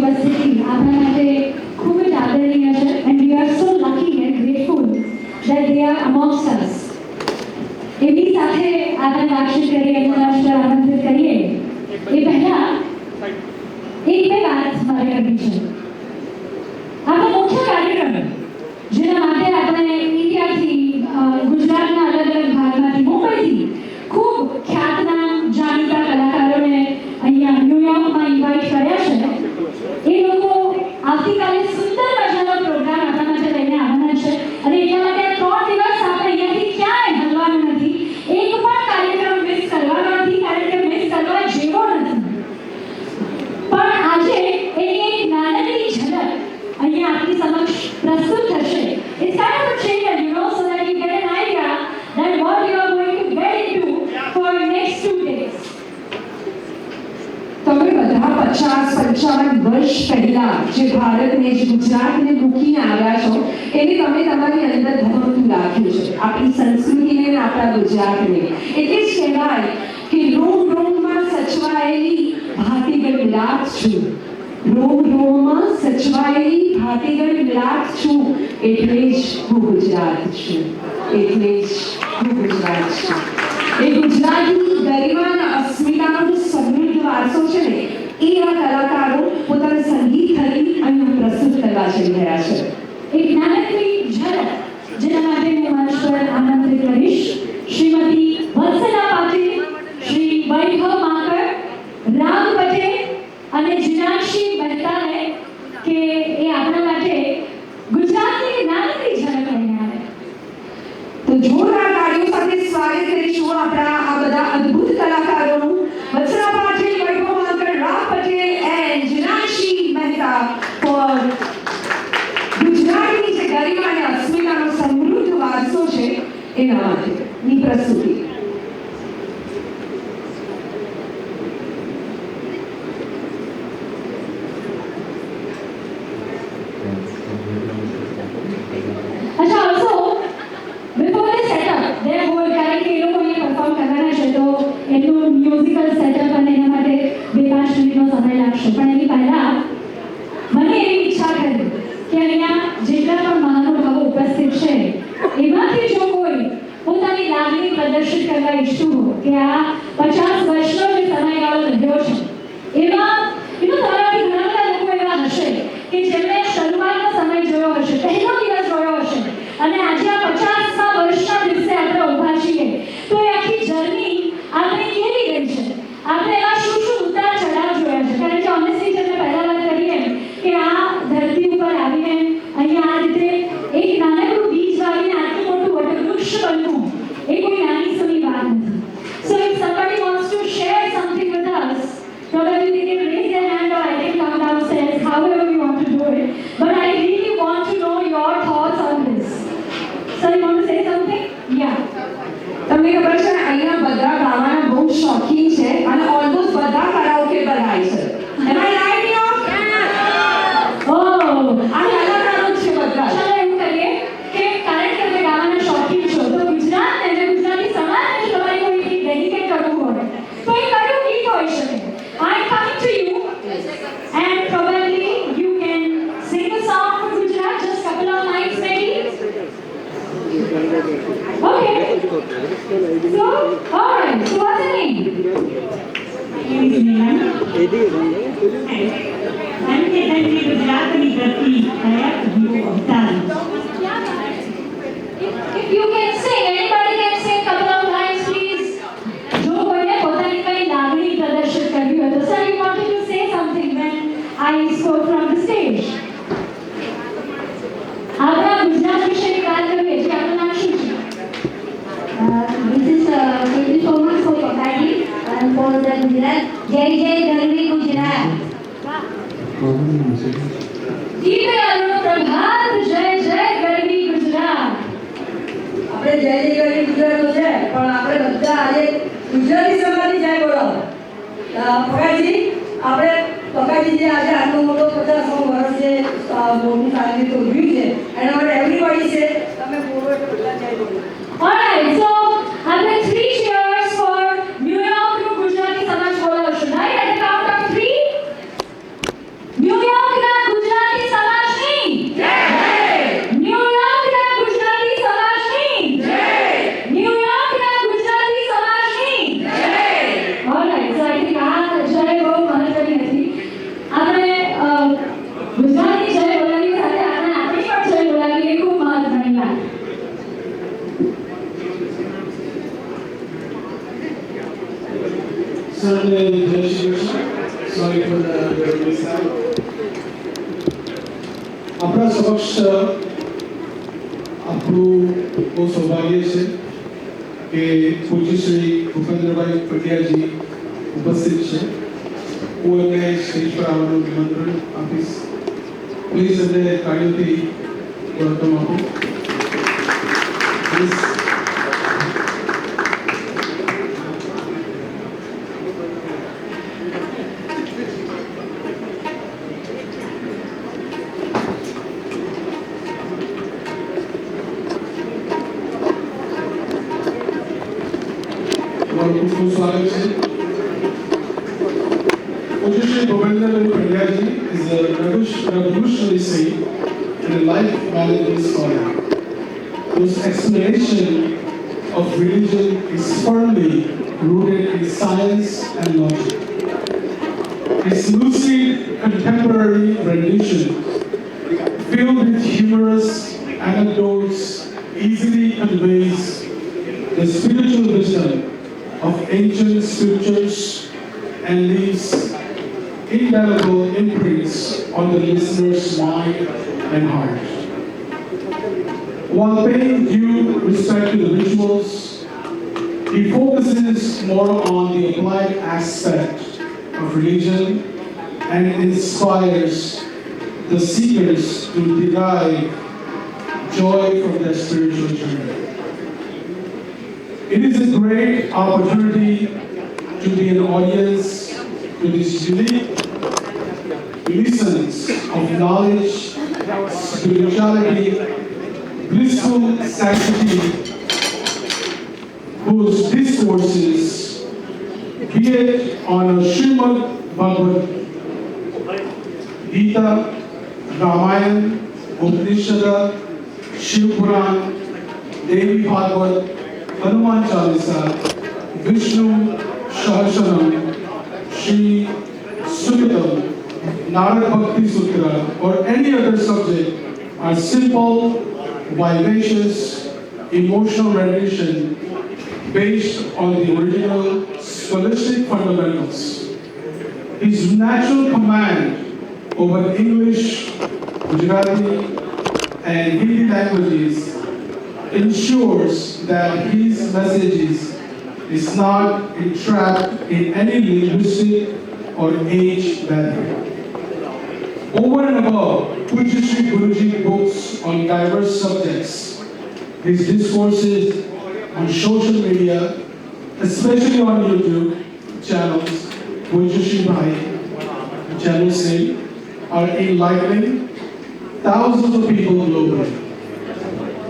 ઉપસ્થિતિ આપણા માટે ખૂબ જ આદરણીય છે and we are so lucky and grateful that they are amongst us. એમની સાથે આપણે વાતચીત કરીએ, એમનું રાષ્ટ્ર આમંત્રિત કરીએ એ પહેલા એક બે વાત મારે કરવી છે. આપણો મુખ્ય કાર્યક્રમ જેના માટે આપણે ઇન્ડિયાથી ગુજરાતના અલગ અલગ ભાગમાંથી મુંબઈથી ખૂબ ખ્યાતનામ જાણીતા કલાકારોને અહીંયા ન્યુયોર્કમાં ઇન્વાઇટ કર્યા છે. એ લોકો આવતીકાલે સુંદર મજાનો પ્રોગ્રામ આપણા માટે લઈને આવવાના છે અને એટલા માટે 3 દિવસ આપણે અહીંયાથી ક્યાંય હલવાનું નથી. એક પણ કાર્યક્રમ મિસ કરવાનો નથી, કારણ કે મિસ કરવા જેવો નથી. પણ આજે એની એક નાનકડી ઝલક અહીંયા આપણી સમક્ષ પ્રસ્તુત થશે. It's kind of a trailer, you know, so that you get an idea that what you are going to get into for next 2 days. તમે બધા 50-55 વર્ષ પહેલા જે ભારતને જે ગુજરાતને મૂકીને આવ્યા છો એને તમે તમારી અંદર ધરોતું રાખ્યું છે, આપણી સંસ્કૃતિને અને આપણા ગુજરાતને. એટલે જ કહેવાય કે રોમ રોમમાં સચવાયેલી ભાતીગળ મિલાપ છું. રોમ રોમમાં સચવાયેલી ભાતીગળ મિલાપ છું, એટલે જ હું ગુજરાત છું. એટલે જ હું ગુજરાત છું. એ ગુજરાતની ગરિમાના અસ્મિતાનો જે સમૃદ્ધ વારસો છે ને એ આ કલાકારો પોતાના સંગીત ખરીદ અહીંયા પ્રસ્તુત કરવા જઈ રહ્યા છે. એક નાનકડી ઝલક જેના માટે હું મંચ પર આમંત્રિત કરીશ શ્રીમતી વત્સલા પાટીલ, શ્રી વૈભવ માકર, રામ પટેલ અને જીનાક્ષી મહેતાને કે એ આપણા માટે ગુજરાતની નાનકડી ઝલક લઈને આવે. તો જોરદાર તાળીઓ સાથે સ્વાગત કરીશું આપણા આ બધા અદ્ભુત કલાકારોનું. વત્સલા પાટીલ, વૈભવ માકર, રામ પટેલ એન્ડ જીનાક્ષી મહેતા ફોર ગુજરાતની જે ગરિમા અને અસ્મિતાનો સમૃદ્ધ વારસો છે એના માટેની પ્રસ્તુતિ. મ્યુઝિકલ સેટઅપ અને એના માટે 2-5 મિનિટનો સમય લાગશે. પણ એની પહેલા મને એવી ઈચ્છા થઈ કે અહીંયા જેટલા પણ મહાનુભાવો ઉપસ્થિત છે એમાંથી જો કોઈ પોતાની લાગણી પ્રદર્શિત કરવા ઈચ્છતું હોય કે આ 50 વર્ષનો જે સમયગાળો રહ્યો છે એમાં તમારાથી ઘણા બધા લોકો એવા હશે કે જેમણે શરૂઆતનો સમય જોયો હશે, પહેલો દિવસ જોયો હશે અને આજે આ 50મા વર્ષના દિવસે આપણે ઊભા છીએ. તો એ આખી જર્ની આપણે કેવી ગઈ છે, આપણે એવા શું શું ઉતાર ચઢાવ જોયા છે. કારણ કે ઓનેસ્ટલી જેને પહેલા વાત કરીએ કે આ ધરતી ઉપર આવીને અહીંયા આ રીતે એક નાનકડું બીજ વાવીને આટલું મોટું વટવૃક્ષ બનવું એ કોઈ નાની સૂની વાત નથી. So if somebody wants to share something with us, probably they can raise their hand or I can come downstairs, however we want to do it. But I really want to know your thoughts on this. So you want to say something? Yeah. તમને ખબર છે અહીંયા બધા ગાવાના બહુ શોખીન છે અને almost બધા કરાઓકે બનાય છે. Am I right here? Oh, આ કલાકારો જ છે બધા. ચાલો એવું કરીએ કે કારણ કે તમે ગાવાના શોખીન છો તો ગુજરાતને અને ગુજરાતી સમાજને જો તમારે કોઈ ગીત ડેડિકેટ કરવું હોય તો એ કયું ગીત હોઈ શકે? I am coming to you and probably you can sing a song for Gujarat, just couple of lines maybe. Okay. So, all right. So what's your name? My name is Neelam. I'm the ગુજરાતની ધરતી હયાત જીવો અવતાર. If you can sing, anybody can sing couple of lines, please. જો કોઈને પોતાની કઈ લાગણી પ્રદર્શિત કરવી હોય તો sir, you wanted to say something when I spoke from the stage. આપણા ગુજરાત વિશેની વાત કરીએ છીએ. આપનું નામ શું છે? This is thank you so much for your guiding and for the Gujarat. Jai Jai Garvi Gujarat. ગીત ગાવાનો પ્રભાત, જય જય ગરવી ગુજરાત. આપણે જય જય ગરવી ગુજરાત તો છે પણ આપણે બધા આજે ગુજરાતી સમાજની જય બોલાવો. પકાજી આપણે પકાજી જે આજે આટલો મોટો 50મો વર્ષ જે મોટું સારી ઉજવ્યું છે એના માટે એવરીબડી છે તમે બોલો એટલે બધા જય બોલો. All right, so આપણે 3 cheers for New York નું ગુજરાતી સમાજ બોલાવશું. Right, at the count of 3. New York Certainly, Jai Shri Krishna. Sorry for the mishap. આપણા સમક્ષ આપણું બહુ સૌભાગ્ય છે કે પૂજ્ય શ્રી ભૂપેન્દ્રભાઈ પટિયાજી ઉપસ્થિત છે. હું એમને સ્ટેજ પર આવવાનું નિમંત્રણ આપીશ. પ્લીઝ એમને કાર્યથી વેલકમ આપો. પ્લીઝ. खूब स्वागत है. Pujyashri Bhupendra Pandyaji is a revolutionary saint and a life management scholar whose explanation of religion is firmly rooted in science and logic. His lucid contemporary rendition, filled with humorous anecdotes, easily conveys the spiritual wisdom of ancient scriptures and leaves indelible imprints on the listener's mind and heart. While paying due respect to the rituals, he focuses more on the applied aspect of religion and inspires the seekers to derive joy from their spiritual journey. It is a great opportunity to be an audience to these unique lessons of knowledge, spirituality, blissful sanctity, whose discourses, be it on a Srimad Bhagavad Gita, Ramayana, Upanishada, Shiv Puran, Devi Bhagavad, Hanuman Chalisa, Vishnu Sahasranam, Shri Sukitam, Narad Bhakti Sutra, or any other subject are simple, vivacious, emotional rendition based on the original scholastic fundamentals. His natural command over English, Gujarati, and Hindi languages ensures that his messages is not entrapped in any linguistic or age barrier. Over and above Pujya Shri Guruji books on diverse subjects, his discourses on social media, especially on YouTube channels, Pujya Shri Bhai, channel name, are enlightening thousands of people globally.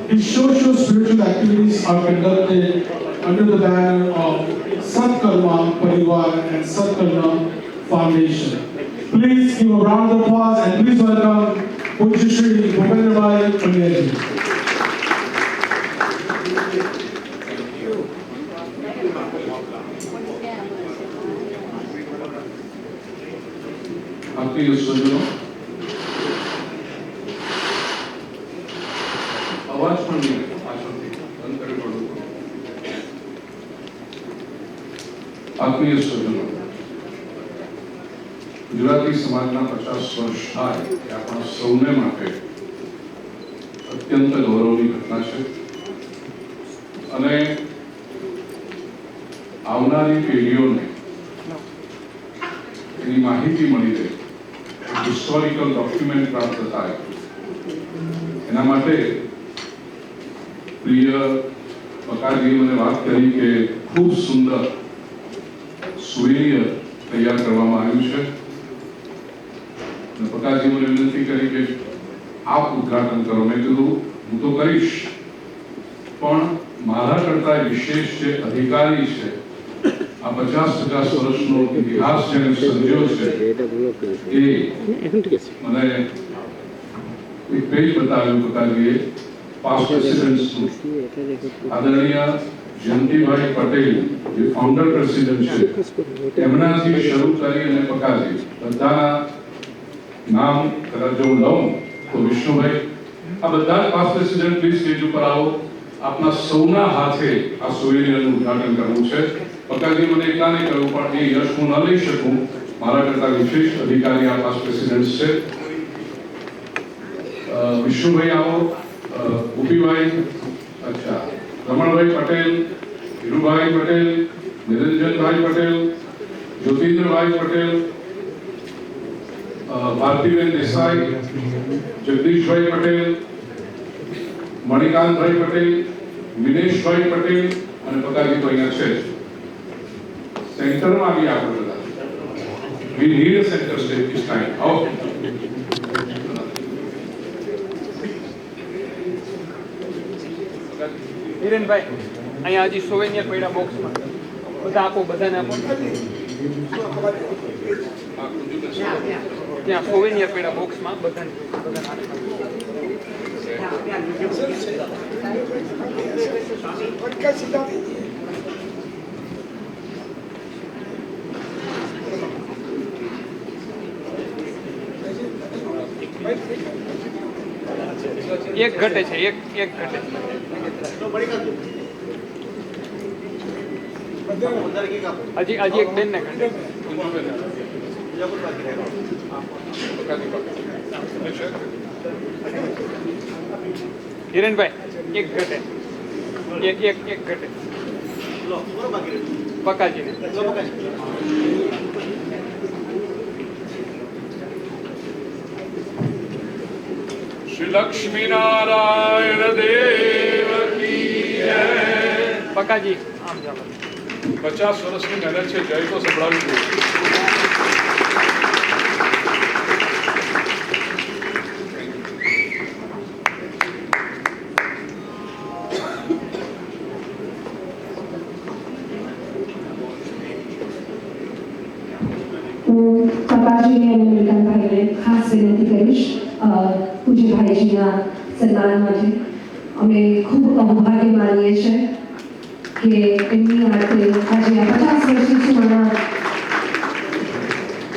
His social spiritual activities are conducted under the banner of Satkarma Parivar and Satkarma Foundation. Please give a round of applause and please welcome Pujya Shri Bhupendra Pandyaji. આત્મીય સ્વજનો, અવાજ પણ નહીં પાછળથી બંધ કરી પડવું. આત્મીય સ્વજનો, ગુજરાતી સમાજના 50 વર્ષ થાય એ આપણા સૌને માટે અત્યંત ગૌરવની ઘટના છે અને આવનારી પેઢીઓને એની માહિતી મળી રહે, હિસ્ટોરિકલ ડોક્યુમેન્ટ પ્રાપ્ત થાય, એના માટે પ્રિય પકારજીએ મને વાત કરી કે ખૂબ સુંદર સુવેનિયર તૈયાર કરવામાં આવ્યું છે. પકારજી મને વિનંતી કરી કે આપ ઉદ્ઘાટન કરો. મેં કીધું હું તો કરીશ, પણ મારા કરતા વિશેષ જે અધિકારી છે, આ 50 વર્ષનો ઇતિહાસ જેને સર્જ્યો છે, એ મને એક પેજ બતાવ્યું પકારજીએ પાસ્ટ પ્રેસિડેન્ટ્સનું. આદરણીય જયંતિભાઈ પટેલ જે ફાઉન્ડર પ્રેસિડેન્ટ છે, એમનાથી શરૂ કરી અને પકારજી બધાના નામ કદાચ જો હું લઉં તો વિષ્ણુભાઈ, આ બધા પાસ્ટ પ્રેસિડેન્ટ પ્લીઝ સ્ટેજ ઉપર આવો. આપના સૌના હાથે આ સુવેનિયરનું ઉદ્ઘાટન કરવું છે. પકાજી મને એકલા નહીં કહ્યું પણ એ યશ હું ન લઈ શકું, મારા કરતા વિશેષ અધિકારી આ પાસ પ્રેસિડેન્ટ છે. વિષ્ણુભાઈ આવો, ગોપીભાઈ, અચ્છા, રમણભાઈ પટેલ, હીરુભાઈ પટેલ, નિરંજનભાઈ પટેલ, જ્યોતિન્દ્રભાઈ પટેલ, ભારતીબેન દેસાઈ, જગદીશભાઈ પટેલ, મણિકાંતભાઈ પટેલ, વિનેશભાઈ પટેલ અને પકાજી તો અહીંયા છે. સેન્ટરમાં આવી આપણે બધા. We need a center stage this time. આવો. હિરેનભાઈ અહીંયા હજી સોવેનિયર પડ્યા બોક્સમાં બધા આપો, બધાને આપો. ત્યાં સોવેનિયર પડ્યા બોક્સમાં બધાને એક ઘટે છે, એક ઘટે છે. હજી એક બેન ને ઘટે. હિરેનભાઈ એક ઘટે, એક ઘટે પકાજીને. શ્રી લક્ષ્મી નારાયણ દેવ કી જય. પકાજી આમ જાવ. 50 વર્ષની મહેનત છે, જય તો સંભળાવી દો. હું પકાજીને અને મિલકતભાઈને ખાસ વિનંતી કરીશ પૂજ્ય ભાઈજીના સન્માન માટે. અમે ખૂબ અભાગ્ય માનીએ છીએ કે એમની આરતી આજે આ 50 વર્ષની સુવર્ણ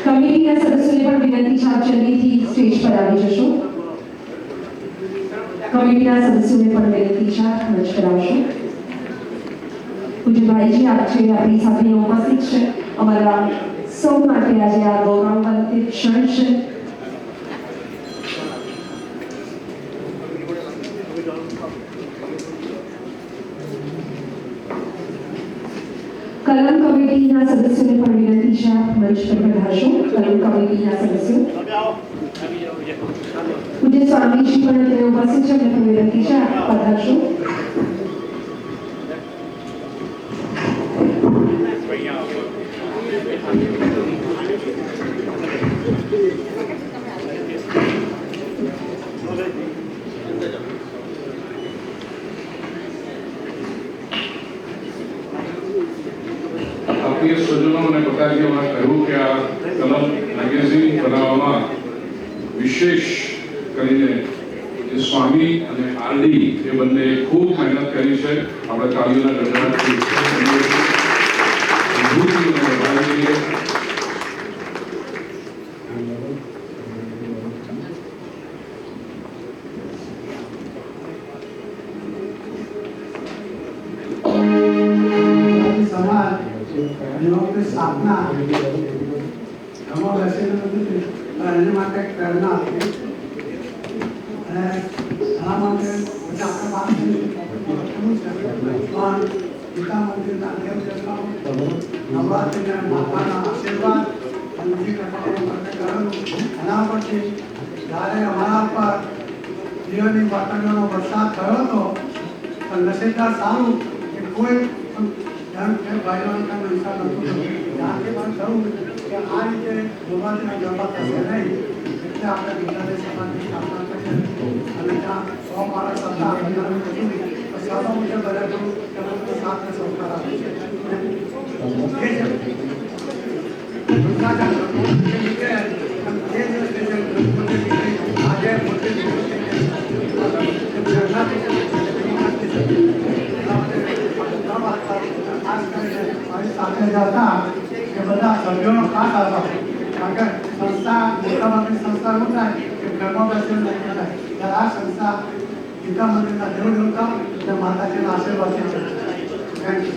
કમિટીના સદસ્યોને પણ વિનંતી છે આપ જલ્દીથી સ્ટેજ પર આવી જશો. કમિટીના સદસ્યોને પણ વિનંતી છે આપ મંચ પર આવશો. પૂજ્ય ભાઈજી આપ જે આપણી સાથે ઉપસ્થિત છે, અમારા સૌ માટે આજે આ ગૌરવાન્વિત ક્ષણ છે. કલમ કમિટીના સદસ્યોને પણ વિનંતી છે આપ મંચ પર પધારશો. કલમ કમિટીના સદસ્યો પૂજ્ય સ્વામીજી પણ અત્યારે ઉપસ્થિત છે, એમને પણ વિનંતી છે આપ પધારશો. આપણી સ્વજનો અને પકાજીઓમાં કહ્યું કે આ કલમ મેગેઝિન બનાવવામાં વિશેષ કરીને જે સ્વામી અને આરડી એ બંને ખૂબ મહેનત કરી છે. આપણે તાળીઓના ગણગણાટથી વિભૂતિઓને વધાવી દઈએ. સમાજ એનો સ્થાપના ઘણો બેસેલો નથી, પણ એની માટે પ્રેરણા હતી અને એના માટે બધા આપણે વાત કરી પણ ગીતા મંદિરના દેવદેવતાઓ નવરાત્રિના માતાના આશીર્વાદ અને બીજી કરેલું. એના પછી જ્યારે અમારા પર જીવનની પાટણીઓનો વરસાદ થયો હતો પણ નસીબદાર સારું કે કોઈ ભાઈઓનો હિસાબ નહોતો. ત્યાંથી પણ થયું કે આ રીતે ગોવાતીના ગરબા થશે નહીં, એટલે આપણે ગુજરાતી સમાજની સ્થાપના કરી અને ત્યાં 100 માણસ હતા. સાદો મુજબ બધા થયું કે સાથને સંસ્કાર આપે છે. આજે સાથે જતા કે બધા સભ્યોનો ખાસ આભાર. કારણ કે સંસ્થા મોટાભાગની સંસ્થા એવું થાય કે ઘરમાં બેસીને નહીં થાય, ત્યારે આ સંસ્થા ગીતા મંદિરના દેવ દેવતા અને માતાજીના આશીર્વાદથી છે. Thank you.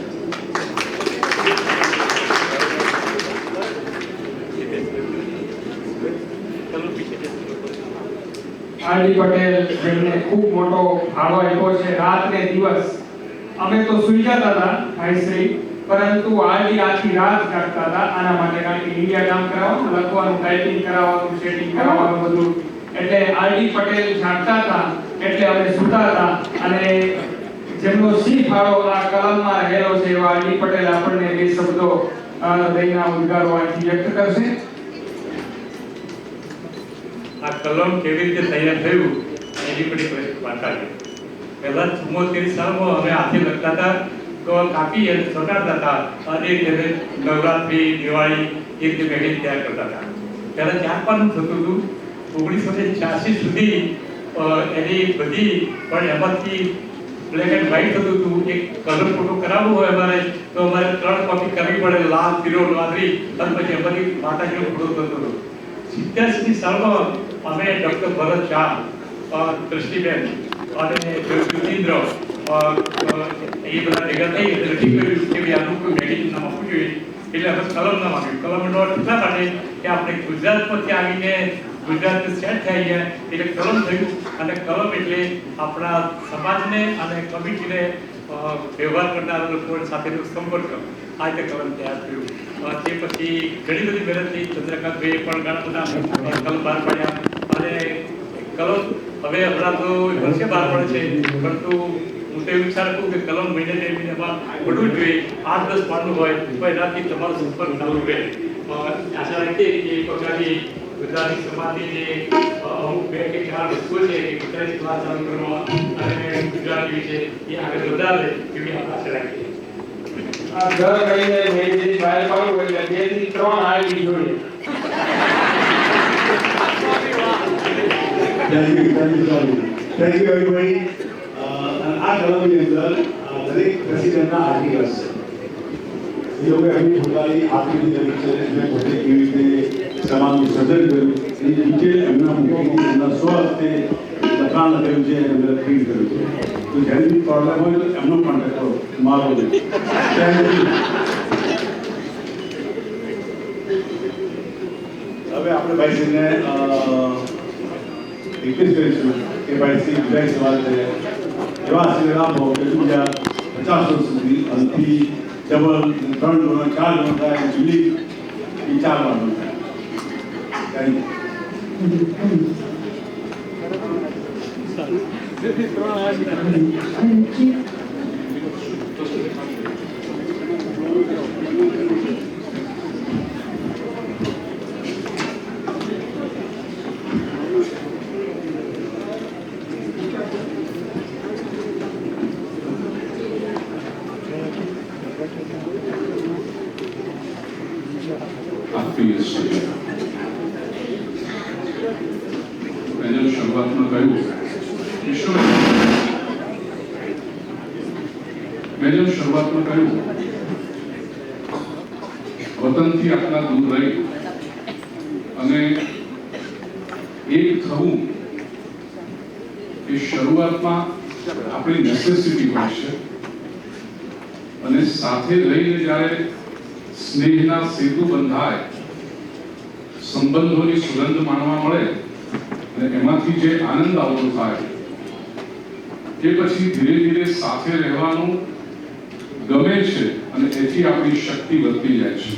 આરડી પટેલ જેમને ખૂબ મોટો ફાળો આપ્યો છે રાત ને દિવસ. અમે તો સૂઈ જતા હતા ભાઈશ્રી, પરંતુ આરડી આખી રાત જાગતા હતા આના માટે, કારણ કે ઇન્ડિયા કામ કરાવવાનું, લખવાનું, ટાઈપિંગ કરાવવાનું, સેટિંગ કરાવવાનું બધું. એટલે આરડી પટેલ જાગતા હતા એટલે અમે સૂતા હતા. અને જેમનો સી ફાળો આ કલમમાં રહેલો છે એવા આરડી પટેલ આપણને બે શબ્દો દઈના ઉદ્ગારો અહીંથી વ્યક્ત કરશે. આ કલમ કેવી રીતે તૈયાર થયું એની પણ એક વાર્તા છે. પહેલા 74 સાલમાં અમે હાથે લખતા હતા તો કાપી અને ચોંટાડતા હતા અને એક રીતે નવરાત્રી, દિવાળી એ રીતે મેગેઝિન તૈયાર કરતા હતા. પહેલાં ચાંપવાનું થતું હતું. 1986 સુધી એની બધી પણ એમાંથી બ્લેક એન્ડ વ્હાઇટ થતું હતું. એક કલર ફોટો કરાવવો હોય અમારે તો અમારે 3 કોપી કરવી પડે, લાલ, પીળો, વાદળી, અને પછી એમાંથી માતાજીનો ફોટો થતો હતો. 87 સાલમાં અમે ડૉક્ટર ભરત શાહ, દ્રષ્ટિબેન અને જ્યોતિન્દ્ર એ બધા ભેગા થઈ નક્કી કર્યું કે ભાઈ આનું કોઈ મેગેઝિન નામ આપવું જોઈએ. એટલે અમે કલમ નામ આપ્યું. કલમનો અર્થ એટલા માટે કે આપણે ગુજરાતમાંથી આવીને ગુજરાતને સેટ થઈ ગયા એટલે કલમ થયું. અને કલમ એટલે આપણા સમાજને અને કમિટીને વ્યવહાર કરનાર લોકો સાથેનો સંપર્ક. આ રીતે કલમ તૈયાર થયું. તે પછી ઘણી બધી મહેનતથી ચંદ્રકાંતભાઈએ પણ ઘણા બધા કલમ બહાર પાડ્યા. અને કલમ હવે હમણાં તો વર્ષે બહાર પડે છે, પરંતુ હું તો એવું વિચાર કરું કે કલમ મહિને મહિનામાં પડવું જોઈએ. 8-10 પાનું હોય તો એનાથી તમારો સંપર્ક ચાલુ રહે. આશા રાખીએ કે પોતાની ગુજરાતી સમાજની જે અમુક 2 કે 4 વસ્તુઓ છે કે ગુજરાતી ક્લાસ ચાલુ કરવા અને ગુજરાતી વિશે એ આગળ વધારે એવી આશા રાખીએ. આ દર મહિને મેગેઝિન બહાર પાડવું એટલે 2 થી 3 આરડી જોઈએ. Thank you, everybody. આ કલમની અંદર દરેક પ્રેસિડેન્ટના આર્ટિકલ્સ છે. એ લોકોએ એમની પોતાની આકૃતિ કરી છે, એમને પોતે કેવી રીતે સમાજનું સર્જન કર્યું એની ડિટેલ એમના મૂકીને એમના સ્વહસ્તે લખાણ લખ્યું છે, એમને પ્રિન્ટ કર્યું છે. તો જ્યારે બી પ્રોબ્લેમ હોય તો એમનો કોન્ટેક્ટ કરો, મારો નહીં. હવે આપણે ભાઈશ્રીને રિક્વેસ્ટ કરીશું કે ભાઈશ્રી ગુજરાતી સમાજ છે એવા આશીર્વાદ આપો કે બીજા 50 વર્ષ સુધી અંતિ ડબલ 3 ગણો 4 ગણો થાય, જુલી 4 વાર થાય. Thank you. મેં શરૂઆતમાં કહ્યું વતનથી આટલા દૂર રહી અને એક થવું એ શરૂઆતમાં આપણી નેસેસિટી હોય છે. અને સાથે રહીને જ્યારે સ્નેહના સેતુ બંધાય, સંબંધોની સુગંધ માણવા મળે અને એમાંથી જે આનંદ આવતો થાય એ પછી ધીરે ધીરે સાથે રહેવાનું ગમે છે અને એથી આપણી શક્તિ વધતી જાય છે.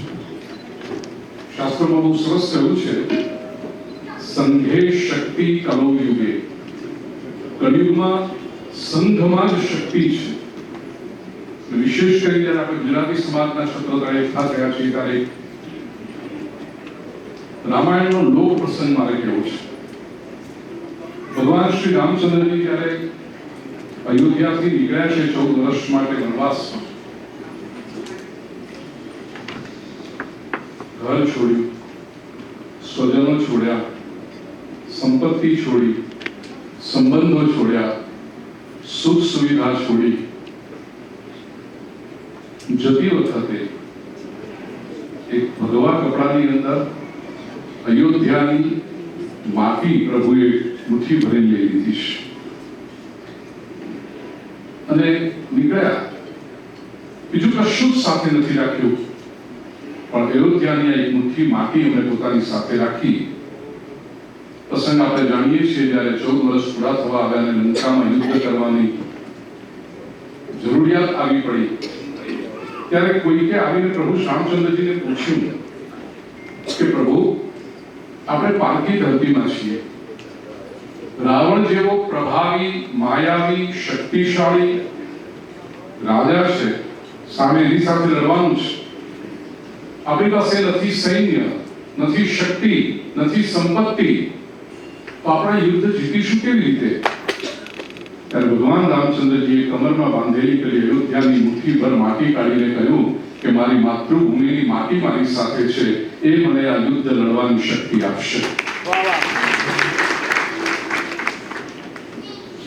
શાસ્ત્રોમાં બહુ સરસ કહ્યું છે, સંઘે શક્તિ કલૌ યુગે. કલિયુગમાં સંઘમાં જ શક્તિ છે. વિશેષ કરીને જ્યારે આપણે ગુજરાતી સમાજના છત્રધારી એકઠા થયા છીએ ત્યારે રામાયણનો લોક પ્રસંગ મારે કહેવો છે. ભગવાન શ્રી રામચંદ્રજી જ્યારે અયોધ્યાથી નીકળ્યા છે 14 વર્ષ માટે વનવાસમાં, ઘર છોડ્યું, સ્વજનો છોડ્યા, સંપત્તિ છોડી, સંબંધો છોડ્યા, સુખ સુવિધા છોડી, જતી વખતે એક ભગવા કપડાની અંદર અયોધ્યાની માટી પ્રભુએ મુઠ્ઠી ભરી લઈ લીધી છે અને નીકળ્યા. બીજું કશું જ સાથે નથી રાખ્યું, પણ અયોધ્યાની એક મુઠ્ઠી માટી અમને પોતાની સાથે રાખી પ્રસંગ આપણે જાણીએ છીએ જ્યારે 14 વર્ષ પૂરા થવા આવ્યા અને લંકામાં યુદ્ધ કરવાની જરૂરિયાત આવી પડી ત્યારે કોઈકે આવીને પ્રભુ રામચંદ્રજીને પૂછ્યું કે પ્રભુ આપણે પારકી ધરતીમાં છીએ, રાવણ જેવો પ્રભાવી, માયાવી, શક્તિશાળી રાજા છે, સામે એની સાથે લડવાનું છે. આપણી પાસે નથી સૈન્ય, નથી શક્તિ, નથી સંપત્તિ, તો આપણે યુદ્ધ જીતીશું કેવી રીતે? ત્યારે ભગવાન રામચંદ્રજીએ કમરમાં બાંધેલી પેલી અયોધ્યાની મુઠ્ઠીભર માટી કાઢીને કહ્યું કે મારી માતૃભૂમિની માટી મારી સાથે છે, એ મને આ યુદ્ધ લડવાની શક્તિ આપશે.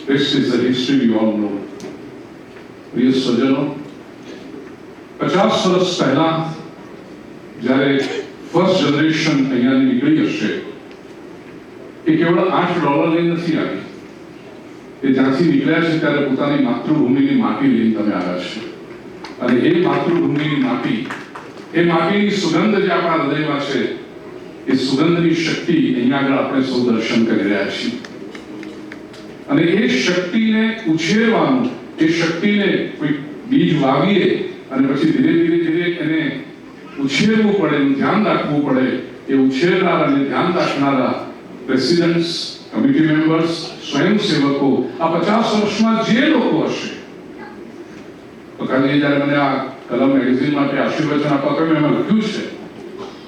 This is the history we all know. પ્રિય સ્વજનો, 50 વર્ષ પહેલા જ્યારે ફર્સ્ટ જનરેશન અહીંયાની નીકળી હશે, એ કેવળ $8 લઈને નથી આવી. એ જ્યાંથી નીકળ્યા છે ત્યારે પોતાની માતૃભૂમિની માટી લઈને તમે આવ્યા છે. અને એ માતૃભૂમિની માટી, એ માટીની સુગંધ જે આપણા હૃદયમાં છે, એ સુગંધની શક્તિ અહીંયા આગળ આપણે સૌ દર્શન કરી રહ્યા છીએ. અને એ શક્તિને ઉછેરવાનું, એ શક્તિને કોઈ બીજ વાવીએ અને પછી ધીરે ધીરે એને ઉછેરવું પડે, એનું ધ્યાન રાખવું પડે. એ ઉછેરનારા અને ધ્યાન રાખનારા પ્રેસિડેન્ટ્સ, કમિટી મેમ્બર્સ, સ્વયંસેવકો, આ 50 વર્ષમાં જે લોકો હશે, તો કાલે જ્યારે મને આ કલમ મેગેઝિન માટે આશીર્વચન આપવા કહ્યું, એમાં લખ્યું છે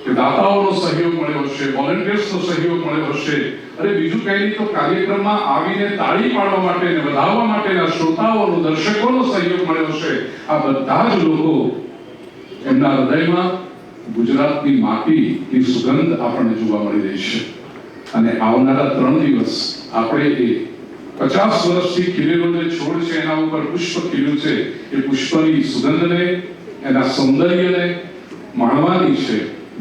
કે દાતાઓનો સહયોગ મળ્યો હશે, વોલન્ટિયર્સનો સહયોગ મળ્યો હશે. અરે બીજું કઈ નહીં તો કાર્યક્રમમાં આવીને તાળી પાડવા માટે ને વધાવવા માટેના શ્રોતાઓનો, દર્શકોનો સહયોગ મળ્યો હશે. આ બધા જ લોકો, એમના હૃદયમાં ગુજરાતની માટીની સુગંધ આપણને જોવા મળી રહી છે. અને આવનારા 3 દિવસ આપણે એ 50 વર્ષથી ખીલેલો જે છોડ છે એના ઉપર પુષ્પ ખીલ્યું છે, એ પુષ્પની સુગંધને, એના સૌંદર્યને માણવાની છે,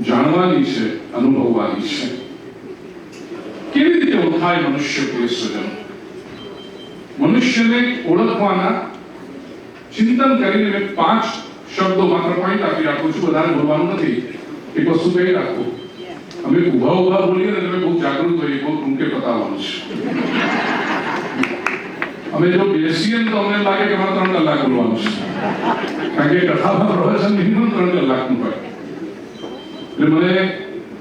જાણવાની છે, અનુભવવાની છે. કેવી રીતે ઓળખાય મનુષ્ય? પ્રિય સ્વજનો, મનુષ્યને ઓળખવાના ચિંતન કરીને મેં 5 શબ્દો માત્ર પોઈન્ટ આપી રાખું છું, વધારે બોલવાનું નથી. એક વસ્તુ કહી રાખું, અમે ઉભા બોલીએ ને તમે બહુ જાગૃત હોઈએ, બહુ ટૂંકે પતાવવાનું છે. અમે જો બેસીએ તો અમને લાગે કે મારે 3 કલાક બોલવાનું છે, કારણ કે કથામાં પ્રવચન મિનિમમ 3 કલાકનું હોય. એટલે મને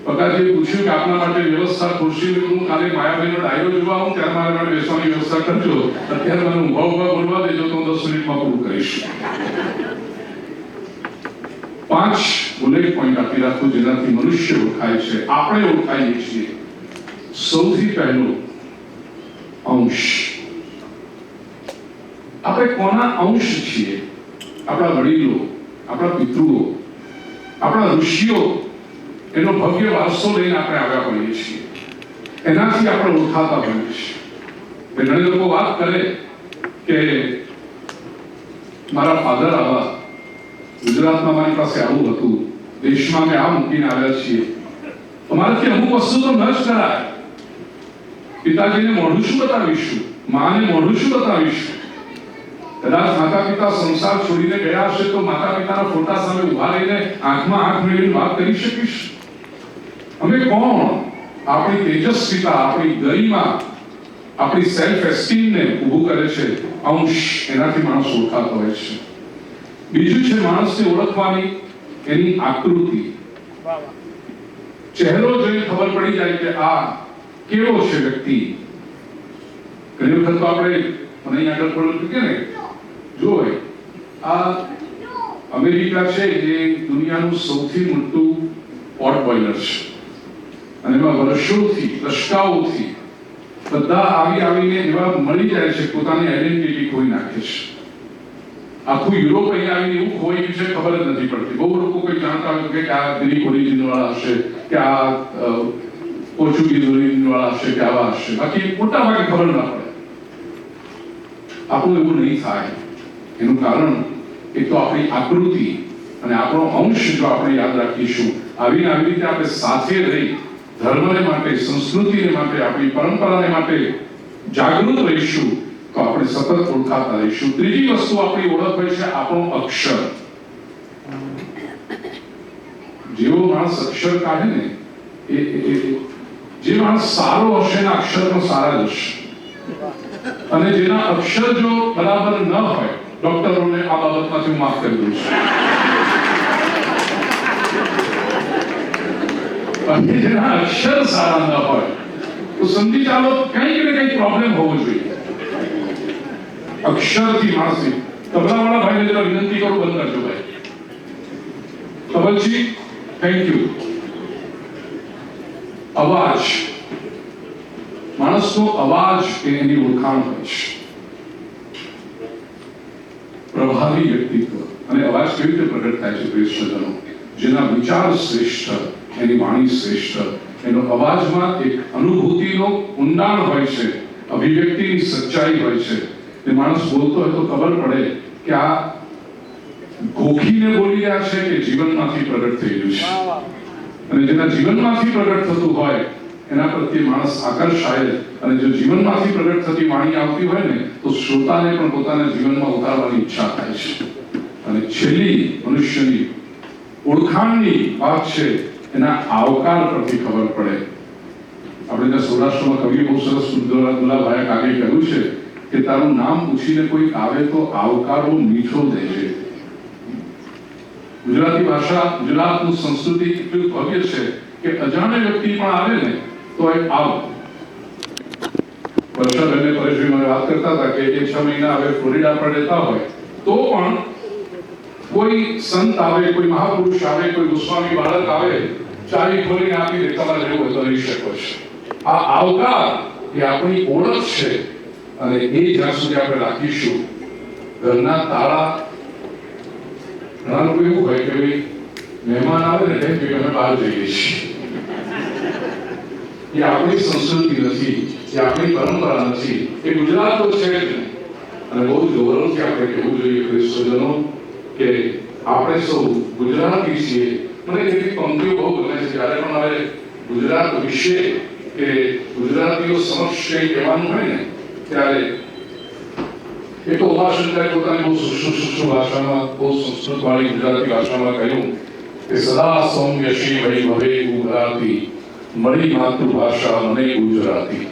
પકાજીએ પૂછ્યું કે આપના માટે વ્યવસ્થા ખુરશીની, હું કાલે માયાભાઈનો ડાયરો જોવા આવું ત્યારે મારા માટે બેસવાની વ્યવસ્થા કરજો. અત્યારે મને ઉભા બોલવા દેજો તો હું 10 મિનિટમાં પૂરું કરીશ. 5 બુલેટ પોઈન્ટ આપી રાખું જેનાથી મનુષ્ય ઓળખાય છે, આપણે ઓળખાઈએ છીએ. સૌથી પહેલું, અંશ. આપણે કોના અંશ છીએ? આપણા વડીલો, આપણા પિતૃઓ, આપણા ઋષિઓ, એનો ભવ્ય વારસો લઈને આપણે આવ્યા હોઈએ છીએ. એનાથી આપણે ઓળખાતા હોઈએ છીએ. ઘણા લોકો વાત કરે કે મારા ફાધર આવા, ગુજરાતમાં મારી પાસે આવું હતું, દેશમાં મેં આ મૂકીને આવ્યા છીએ. અમારાથી અમુક વસ્તુ તો ન જ કરાય. પિતાજીને મોઢું શું બતાવીશું? માને મોઢું શું બતાવીશું? કદાચ માતા પિતા સંસાર છોડીને ગયા હશે તો માતા પિતાના ફોટા સામે ઉભા રહીને આંખમાં આંખ મેળવીને વાત કરી શકીશ? અમે કોણ? આપણી તેજસ્વીતા, આપણી ગરિમા, આપણી સેલ્ફ એસ્ટીમને ઊભું કરે છે અંશ. એનાથી માણસ ઓળખાતો હોય છે. બીજું છે માણસને ઓળખવાની એની આકૃતિ. ચહેરો જોઈને ખબર પડી જાય કે આ કેવો છે વ્યક્તિ. ઘણી વખત તો આપણે મને અહીં આગળ પડ્યું કે ને, જો આ અમેરિકા છે જે દુનિયાનું સૌથી મોટું પોટ બોઇલર છે, અને એમાં વર્ષોથી, દશકાઓથી બધા આવીને એવા મળી જાય છે, પોતાની આઈડેન્ટિટી ખોઈ નાખે છે. આખું યુરોપ અહીંયા આવીને એવું ખોઈ ગયું છે, ખબર જ નથી પડતી. બહુ લોકો કોઈ જાણતા હોય કે આ ગ્રીક ઓરિજિન વાળા હશે, કે આ પોર્ચુગીઝ ઓરિજિન વાળા હશે, કે આવા હશે. બાકી મોટા ભાગે ખબર ના પડે. આપણું એવું નહીં થાય. એનું કારણ એક તો આપણી આકૃતિ અને આપણો અંશ જો આપણે યાદ રાખીશું, આવી રીતે આપણે સાથે રહી ધર્મને માટે, સંસ્કૃતિને માટે, આપણી પરંપરાને માટે જાગૃત રહીશું તો આપણે સતત ઓળખાતા રહીશું. ત્રીજી વસ્તુ આપણી ઓળખ હોય છે આપણો અક્ષર. જેવો માણસ અક્ષર કાઢે ને, એ જે માણસ સારો હશે એના અક્ષર પણ સારા જ હશે, અને જેના અક્ષર જો બરાબર ન હોય, ડોક્ટરોને આ બાબતમાંથી હું માફ કરી દઉં છું, અને જેના અક્ષર સારા ન હોય તો સમજી ચાલો કંઈક ને કંઈક પ્રોબ્લેમ હોવો જોઈએ. અક્ષરથી માણસી તબલાવાળા ભાઈને જરા વિનંતી કરું, બંધ કરજો ભાઈ. કમલજી, થેન્ક યુ. અવાજ, માણસનો અવાજ એની ઓળખાણ હોય છે. પ્રભાવી વ્યક્તિત્વ અને અવાજ કેવી રીતે પ્રગટ થાય છે? પ્રિયજનો, જેના વિચાર શ્રેષ્ઠ, એની વાણી શ્રેષ્ઠ, એનો અવાજમાં એક અનુભૂતિનો ઊંડાણ હોય છે, અભિવ્યક્તિની સચ્ચાઈ હોય છે. એ માણસ બોલતો હોય તો ખબર પડે કે આ ગોખીને બોલી રહ્યા છે કે જીવનમાંથી પ્રગટ થઈ રહ્યું છે. અને જેના જીવનમાંથી પ્રગટ થતું હોય એના પ્રત્યે માણસ આકર્ષાય, અને જો જીવનમાંથી પ્રગટ થતી વાણી આવતી હોય ને તો શ્રોતાને પણ પોતાના જીવનમાં ઉતારવાની ઈચ્છા થાય છે. અને છેલ્લી મનુષ્યની ઓળખાણની વાત છે એના આવકાર પરથી ખબર પડે. આપણે ત્યાં સૌરાષ્ટ્રમાં કવિએ બહુ સરસ દુલાભાઈ કાગે કહ્યું છે કે તારું નામ પૂછીને કોઈ આવે તો આવકારો મીઠો દેજે. ગુજરાતી ભાષા, ગુજરાતનું સંસ્કૃતિ એટલું ભવ્ય છે કે અજાણે વ્યક્તિ પણ આવે ને તો એક આવ. વર્ષાબેને પરેશભાઈ મને વાત કરતા હતા કે 6 મહિના હવે ફ્લોરિડા પર રહેતા હોય તો પણ કોઈ સંત આવે, કોઈ મહાપુરુષ આવે, કોઈ ગોસ્વામી બાળક આવે, ચાવી ખોલીને આપી દે, તમારે રહેવું હોય તો રહી શકો છો. આ આવકાર એ આપણી ઓળખ છે, અને એ જ્યાં સુધી આપણે રાખીશું. ઘરના તાળા, ઘણા લોકો એવું હોય કે ભાઈ મહેમાન આવે ને કે અમે બહાર જઈએ છીએ. એ આપણી સંસ્કૃતિ નથી, એ આપણી પરંપરા નથી. એ ગુજરાત તો છે જ નહીં. અને બહુ ગૌરવથી આપણે કહેવું જોઈએ ક્રિસ્તજનો કે આપણે સૌ ગુજરાતી છીએ. મને કેટલીક પંક્તિઓ બહુ ગમે છે. જ્યારે પણ હવે ગુજરાત વિશે કે ગુજરાતીઓ સમક્ષ કંઈ કહેવાનું હોય ને ત્યારે એ તો ઉમાશંકરે પોતાની બહુ સૂક્ષ્મ ભાષામાં, બહુ સંસ્કૃત વાળી ગુજરાતી ભાષામાં કહ્યું કે સદા સૌમ્ય શ્રી વૈ ભવે ગુજરાતી, મળી માતૃભાષા મને ગુજરાતી.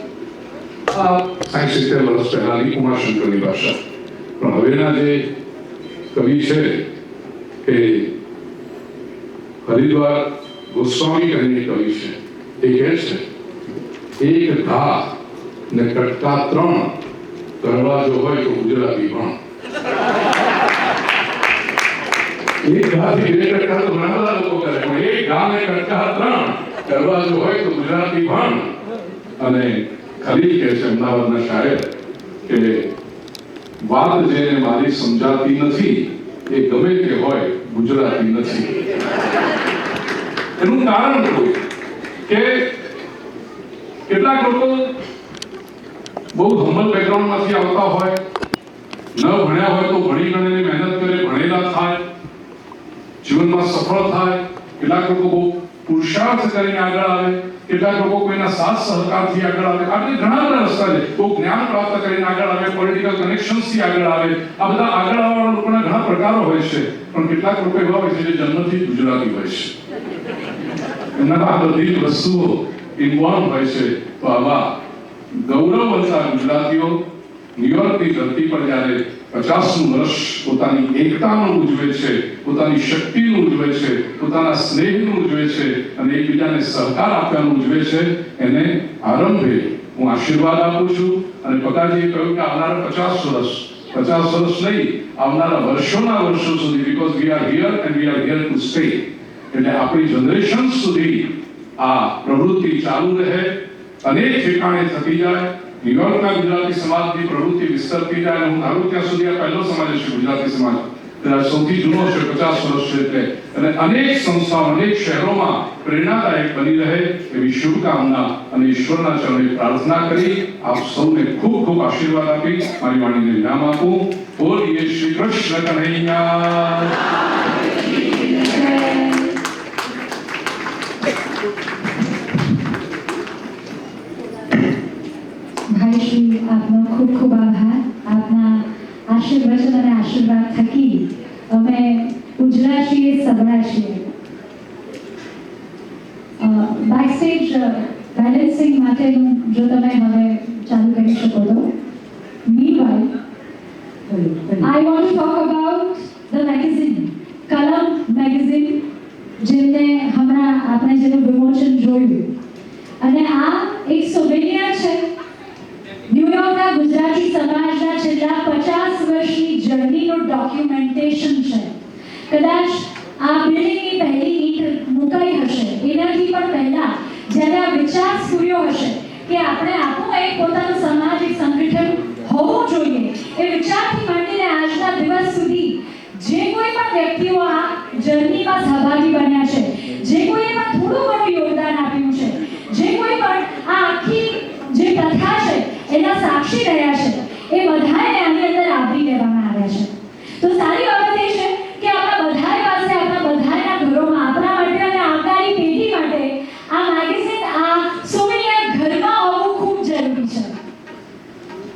આ 60-70 વર્ષ પહેલાની ઉમાશંકરની ભાષા. પણ હવેના જે કવિ છે કે હરિદ્વાર ગોસ્વામી કરીને કવિ છે, એ કહે છે એક ઘા ને કટકા 3 કરવા જો હોય તો ગુજરાતી ભણ. એક ઘાથી 2 કટકા તો ઘણા બધા લોકો કરે, પણ એક ઘા ને કટકા 3 કરવા જો હોય તો ગુજરાતી ભણ. અને ખલીલ કહે છે, અમદાવાદના શાયર, કે વાત જેને મારી સમજાતી નથી એ ગમે તે હોય ગુજરાતી નથી. એનું કારણ શું કે કેટલાક લોકો બહુ હમ્બલ બેકગ્રાઉન્ડમાંથી આવતા હોય, ન ભણ્યા હોય તો ભણી ગણીને મહેનત કરે, ભણેલા થાય, જીવનમાં સફળ થાય. કેટલાક લોકો બહુ પુરુષાર્થ કરીને આગળ આવે, કેટલાક લોકો કોઈના સાથ સહકારથી આગળ આવે. આપણે ઘણા બધા રસ્તા છે. બહુ જ્ઞાન પ્રાપ્ત કરીને આગળ આવે, પોલિટિકલ કનેક્શન્સથી આગળ આવે. આ બધા આગળ આવવાના લોકોના ઘણા પ્રકારો હોય છે. પણ કેટલાક લોકો એવા હોય છે જે જન્મથી ગુજરાતી હોય છે, એમના આ બધી વસ્તુઓ ઇન્વોલ્વ હોય છે. તો આવા ગૌરવવંતા ગુજરાતીઓ ન્યુયોર્કની ધરતી પર જ્યારે 50મું વર્ષ પોતાની એકતાનું ઉજવે છે, પોતાની શક્તિનું ઉજવે છે, પોતાના સ્નેહનું ઉજવે છે, અને એકબીજાને સહકાર આપવાનું ઉજવે છે, એને આરંભે હું આશીર્વાદ આપું છું. અને પકાજીએ કહ્યું કે આવનારા 50 વર્ષ નહીં, આવનારા વર્ષોના વર્ષો સુધી, because we are here and we are here to stay. એટલે આપણી જનરેશન સુધી આ પ્રવૃત્તિ ચાલુ રહે, અનેક ઠેકાણે થતી જાય. ન્યુયોર્કના ગુજરાતી સમાજની પ્રવૃત્તિ વિસ્તરતી જાય. અને હું ધારું ત્યાં સુધી આ પહેલો સમાજ છે ગુજરાતી સમાજ, સૌથી જૂનો છે, 50 વર્ષ છે એટલે. અને અનેક સંસ્થાઓ, અનેક શહેરોમાં પ્રેરણાદાયક બની રહે એવી શુભકામના અને ઈશ્વરના ચરણે પ્રાર્થના કરી આપ સૌને ખૂબ ખૂબ આશીર્વાદ આપી મારી વાણીને વિરામ આપું. બોલીએ શ્રી કૃષ્ણ કનૈયા. ભાઈશ્રી, આપનો ખૂબ ખૂબ આભાર. આપના આશીર્વચન અને આશીર્વાદ થકી અમે ઉજળા છીએ, સબળા છીએ. બેકસ્ટેજ બેલેન્સિંગ માટેનું જો તમે હવે ચાલુ કરી શકો તો meanwhile I want to talk about the magazine કલમ મેગેઝિન જેમને હમણાં આપણે જેનું વિમોચન જોયું અને આ એક સોવેનિયર છે ન્યુયોર્કના ગુજરાતી સમાજના છેલ્લા 50 વર્ષની જર્નીનું ડોક્યુમેન્ટેશન છે કદાચ આ બિલ્ડિંગની પહેલી ઈંટ મુકાઈ હશે એનાથી પણ પહેલા જ્યારે આ વિચાર સ્ફૂર્યો હશે કે આપણે આપણું એક પોતાનું સામાજિક સંગઠન હોવું જોઈએ એ વિચારથી માંડીને આજના દિવસ સુધી જે કોઈ પણ વ્યક્તિઓ આ જર્નીમાં સહભાગી બન્યા છે જે કોઈએ પણ થોડું ઘણું યોગદાન આપ્યું છે જે કોઈ પણ આ આખી જે કથા છે એના સાક્ષી રહ્યા છે એ બધાને આની અંદર આવરી લેવામાં આવ્યા છે તો સારી બાબત એ છે કે આપણા બધાય પાસે આપણા બધાના ઘરોમાં આપણા માટે અને આવનારી પેઢી માટે આ મેગેઝિન આ સોવેનિયર ઘરમાં આવવું ખૂબ જરૂરી છે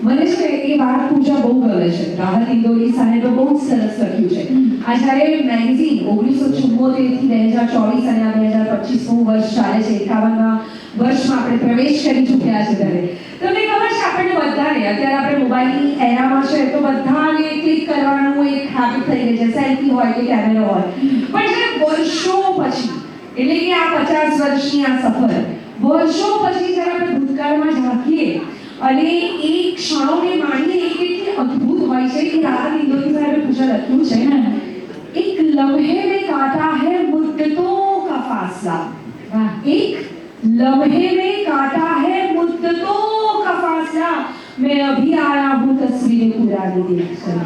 મને છે એ વાત પૂજા બહુ ગમે છે રાહત ઇન્દોરી સાહેબે બહુ સરસ લખ્યું છે આ જ્યારે મેગેઝિન 1974 થી 2024 અને આ 2025નું વર્ષ ચાલે છે 51મા વર્ષમાં આપણે પ્રવેશ કરી ચૂક્યા છે ત્યારે તમને ખબર છે આપણને બધાને અત્યારે આપણે મોબાઈલની એરામાં છે તો બધાને ક્લિક કરવાનું એક હેબિટ થઈ ગઈ છે સેલ્ફી હોય કે કેમેરો હોય પણ જ્યારે વર્ષો પછી એટલે કે આ 50 વર્ષની આ સફર વર્ષો પછી જ્યારે આપણે ભૂતકાળમાં ઝાંકીએ અને એ ક્ષણોને માણીએ એ કેટલી અદ્ભુત હોય છે કે રાહત ઇન્દોરી સાહેબે પૂછા લખ્યું છે ને એક લમ્હે में काटा है मुद्दतों का फासला एक लम्हे में काटा है मुद्दतों का फासला मैं अभी आया हूँ तस्वीरें पुरानी देखकर।